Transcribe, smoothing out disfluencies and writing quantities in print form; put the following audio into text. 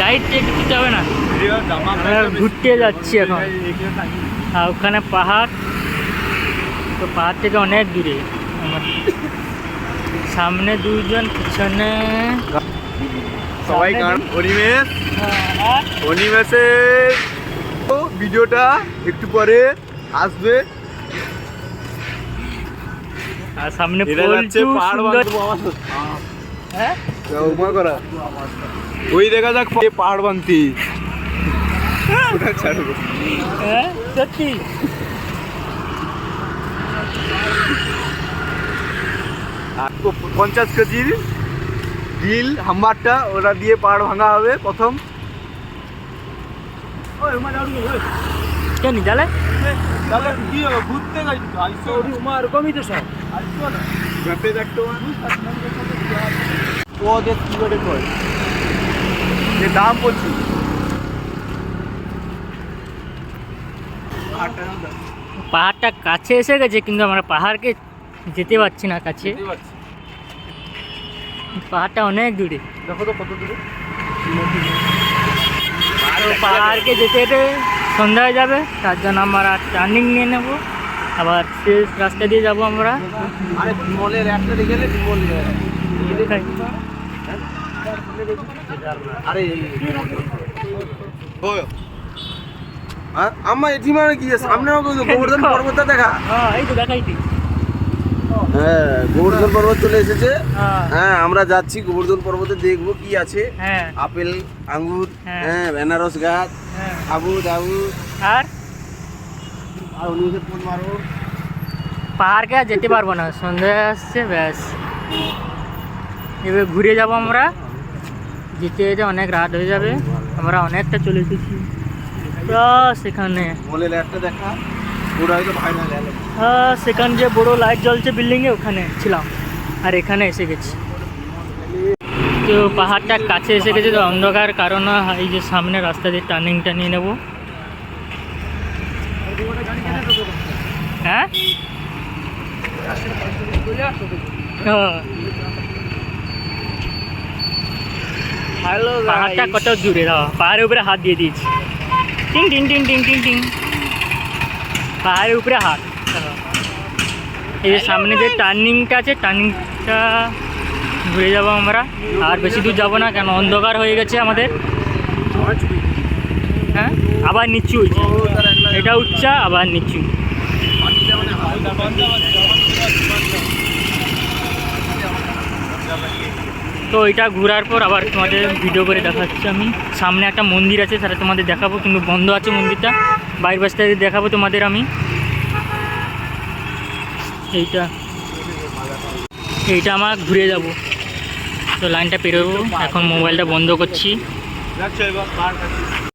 Light দিতে হবে না, আমরা ঘুরতে যাচ্ছি এখন। আর ওখানে পাহাড়, তো পাহাড় থেকে অনেক দূরে আমার সামনে দুইজন, পিছনে সবাই গান। অনিমেষের ভিডিওটা একটু পরে আসবে। আর সামনে ওই দেখা যাক পাহাড় বান্তি সত্যি। 50 কেজির ডিল হাম্বারটা, ওটা দিয়ে পাহাড় ভাঙা হবে প্রথম। কেন জালে ঘুরতে দাম বলছি। পাহাড়টা কাছে এসে গেছে, কিন্তু আমরা পাহাড়কে যেতে পারছি না কাছে। পাহাড়টা অনেক দূরে, দেখো তো কত দূরে। পাহাড়কে যেতে যেতে সন্ধ্যা হয়ে যাবে, তার জন্য আমরা টার্নিং নিয়ে নেব, আবার শেষ রাস্তা দিয়ে যাব আমরা। আরে বিমলের একটা দেখে নে, বিমল আরে আমার এটি মানে কি সামনে গোবর্ধন পর্বতটা দেখা। এই তো দেখাইছি। হ্যাঁ, গোবর্ধন পর্বত চলে এসেছে। হ্যাঁ, আমরা যাচ্ছি গোবর্ধন পর্বতে, দেখবো কি আছে। আপেল, আঙ্গুর, হ্যাঁ, বেনারস গাছ, আবু দাবু। আর পাহাড়কে আর যেতে পারবো না, সন্ধ্যা আসছে, ব্যাস এবার ঘুরে যাব আমরা। যেতে যেতে অনেক রাত হয়ে যাবে, আমরা অনেকটা চলে এসেছি। সেখানে সেখানে যে বড় লাইট জ্বলছে বিল্ডিংয়ে, ওখানে ছিলাম, আর এখানে এসে গেছি। তো পাহাড়টা কাছে এসে গেছে, তো অন্ধকার কারণ এই যে সামনে রাস্তা দিয়ে টার্নিংটা নিয়ে নেব। হ্যাঁ, পাহাড়টা কত দূরে, পাহাড়ের উপরে হাত দিয়ে দিয়েছি, টিং টিং টিং টিং টিং টিং, পাহাড়ের উপরে হাত। এই যে সামনে যে টার্নিংটা আছে, টার্নিংটা ঘুরে যাবো আমরা, আর বেশি দূর যাবো না, কেন অন্ধকার হয়ে গেছে আমাদের। হ্যাঁ, আবার নিচু হয়েছে, এটা উচ্চা আবার নিচু। তো এটা ঘোরার পর আবার তোমাদের ভিডিও করে দেখাচ্ছি আমি। সামনে একটা মন্দির আছে, সেটা তোমাদের দেখাবো, কিন্তু বন্ধ আছে মন্দিরটা, বাইরের পাশ থেকে দেখাবো তোমাদের আমি। এইটা আমার ঘুরে যাব, তো লাইনটা পেরোবো। এখন মোবাইলটা বন্ধ করছি।